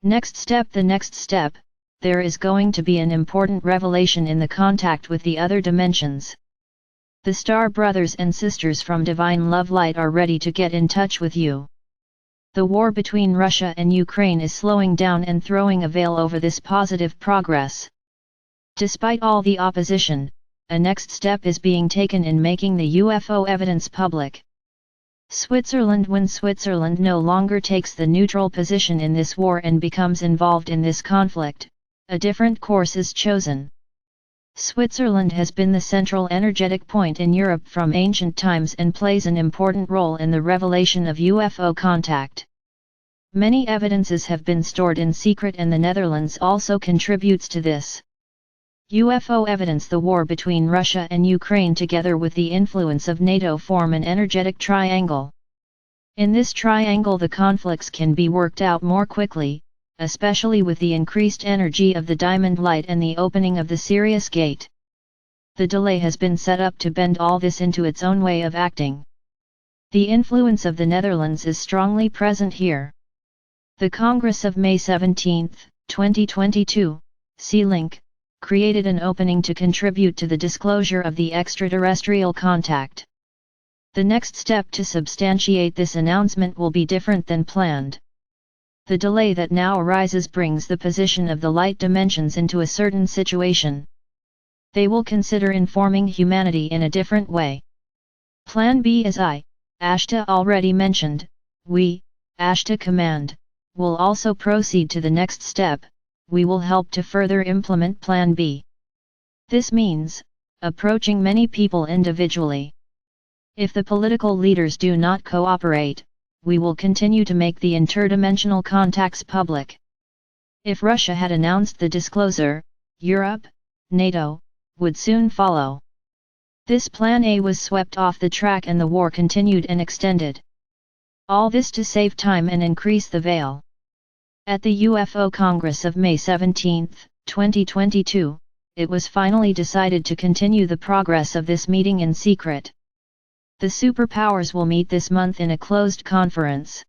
Next step, there is going to be an important revelation in the contact with the other dimensions. The star brothers and sisters from Divine Love Light are ready to get in touch with you. The war between Russia and Ukraine is slowing down and throwing a veil over this positive progress. Despite all the opposition, a next step is being taken in making the UFO evidence public. When Switzerland no longer takes the neutral position in this war and becomes involved in this conflict, a different course is chosen. Switzerland has been the central energetic point in Europe from ancient times and plays an important role in the revelation of UFO contact. Many evidences have been stored in secret and the Netherlands also contributes to this. UFO evidence. The war between Russia and Ukraine together with the influence of NATO form an energetic triangle. In this triangle the conflicts can be worked out more quickly, especially with the increased energy of the diamond light and the opening of the Sirius gate. The delay has been set up to bend all this into its own way of acting. The influence of the Netherlands is strongly present here. The Congress of May 17, 2022, C-Link, created an opening to contribute to the disclosure of the extraterrestrial contact. The next step to substantiate this announcement will be different than planned. The delay that now arises brings the position of the light dimensions into a certain situation. They will consider informing humanity in a different way. Plan B, as Ashtar already mentioned, we, Ashtar Command, will also proceed to the next step. We will help to further implement Plan B. This means, approaching many people individually. If the political leaders do not cooperate, we will continue to make the interdimensional contacts public. If Russia had announced the disclosure, Europe, NATO, would soon follow. This Plan A was swept off the track and the war continued and extended. All this to save time and increase the veil. At the UFO Congress of May 17, 2022, it was finally decided to continue the progress of this meeting in secret. The superpowers will meet this month in a closed conference.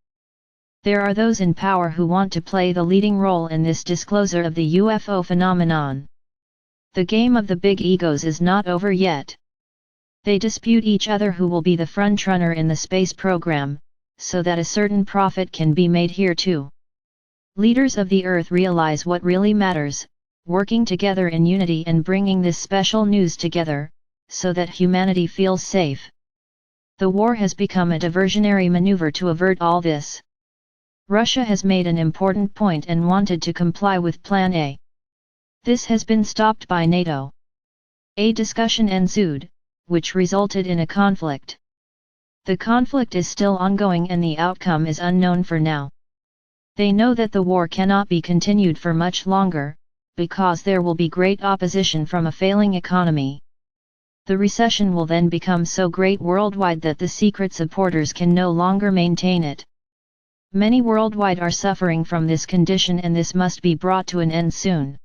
There are those in power who want to play the leading role in this disclosure of the UFO phenomenon. The game of the big egos is not over yet. They dispute each other who will be the frontrunner in the space program, so that a certain profit can be made here too. Leaders of the Earth realize what really matters, working together in unity and bringing this special news together, so that humanity feels safe. The war has become a diversionary maneuver to avert all this. Russia has made an important point and wanted to comply with Plan A. This has been stopped by NATO. A discussion ensued, which resulted in a conflict. The conflict is still ongoing and the outcome is unknown for now. They know that the war cannot be continued for much longer, because there will be great opposition from a failing economy. The recession will then become so great worldwide that the secret supporters can no longer maintain it. Many worldwide are suffering from this condition and this must be brought to an end soon.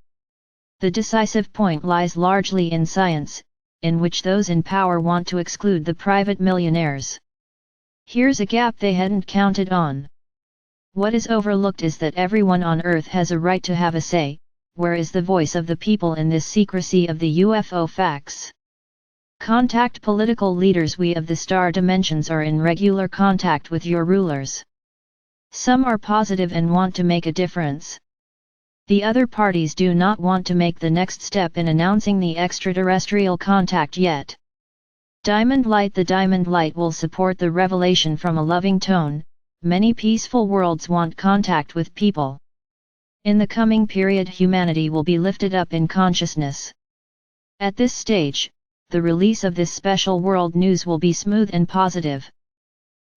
The decisive point lies largely in science, in which those in power want to exclude the private millionaires. Here's a gap they hadn't counted on. What is overlooked is that everyone on Earth has a right to have a say. Where is the voice of the people in this secrecy of the UFO facts? Contact political leaders. We of the star dimensions are in regular contact with your rulers. Some are positive and want to make a difference. The other parties do not want to make the next step in announcing the extraterrestrial contact yet. Diamond Light. The Diamond Light will support the revelation from a loving tone. Many peaceful worlds want contact with people. In the coming period humanity will be lifted up in consciousness. At this stage, the release of this special world news will be smooth and positive.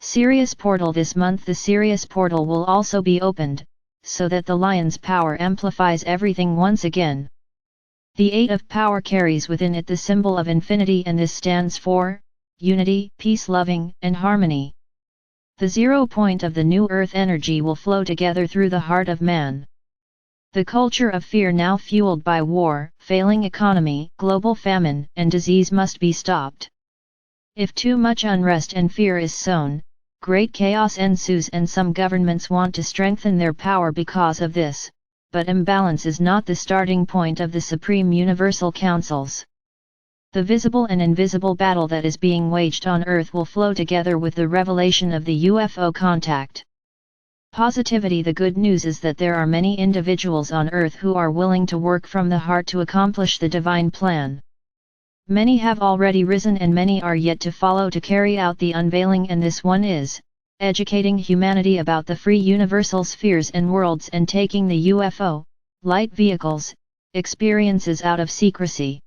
Sirius Portal. This month the Sirius Portal will also be opened, so that the Lion's power amplifies everything once again. The Eight of Power carries within it the symbol of infinity and this stands for unity, peace, loving, and harmony. The 0 point of the new earth energy will flow together through the heart of man. The culture of fear now fueled by war, failing economy, global famine, and disease must be stopped. If too much unrest and fear is sown, Great chaos ensues and some governments want to strengthen their power because of this, but imbalance is not the starting point of the Supreme Universal Councils. The visible and invisible battle that is being waged on Earth will flow together with the revelation of the UFO contact. Positivity. The good news is that there are many individuals on Earth who are willing to work from the heart to accomplish the divine plan. Many have already risen and many are yet to follow to carry out the unveiling, and this one is educating humanity about the free universal spheres and worlds and taking the UFO, light vehicles, experiences out of secrecy.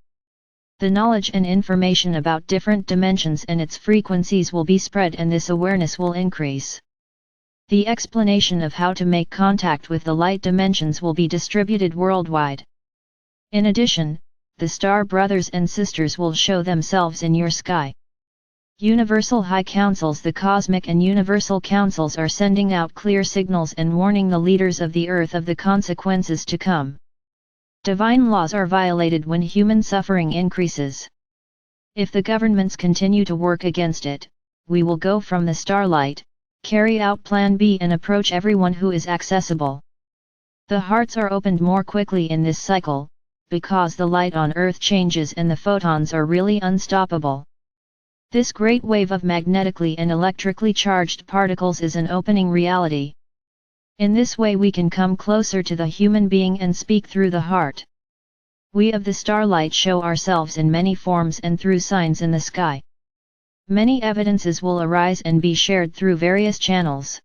The knowledge and information about different dimensions and its frequencies will be spread, and this awareness will increase. The explanation of how to make contact with the light dimensions will be distributed worldwide. In addition, the star brothers and sisters will show themselves in your sky. Universal High Councils. The Cosmic and Universal Councils are sending out clear signals and warning the leaders of the earth of the consequences to come. Divine laws are violated when human suffering increases. If the governments continue to work against it, we will go from the starlight, carry out Plan B and approach everyone who is accessible. The hearts are opened more quickly in this cycle, because the light on Earth changes and the photons are really unstoppable. This great wave of magnetically and electrically charged particles is an opening reality. In this way we can come closer to the human being and speak through the heart. We of the starlight show ourselves in many forms and through signs in the sky. Many evidences will arise and be shared through various channels.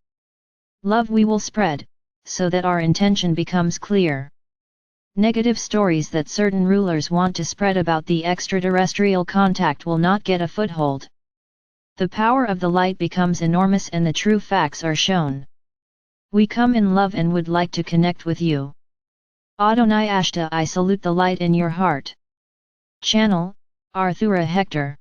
Love we will spread, so that our intention becomes clear. Negative stories that certain rulers want to spread about the extraterrestrial contact will not get a foothold. The power of the light becomes enormous and the true facts are shown. We come in love and would like to connect with you. Adonai Ashtar. I salute the light in your heart. Channel, Arthura Hector.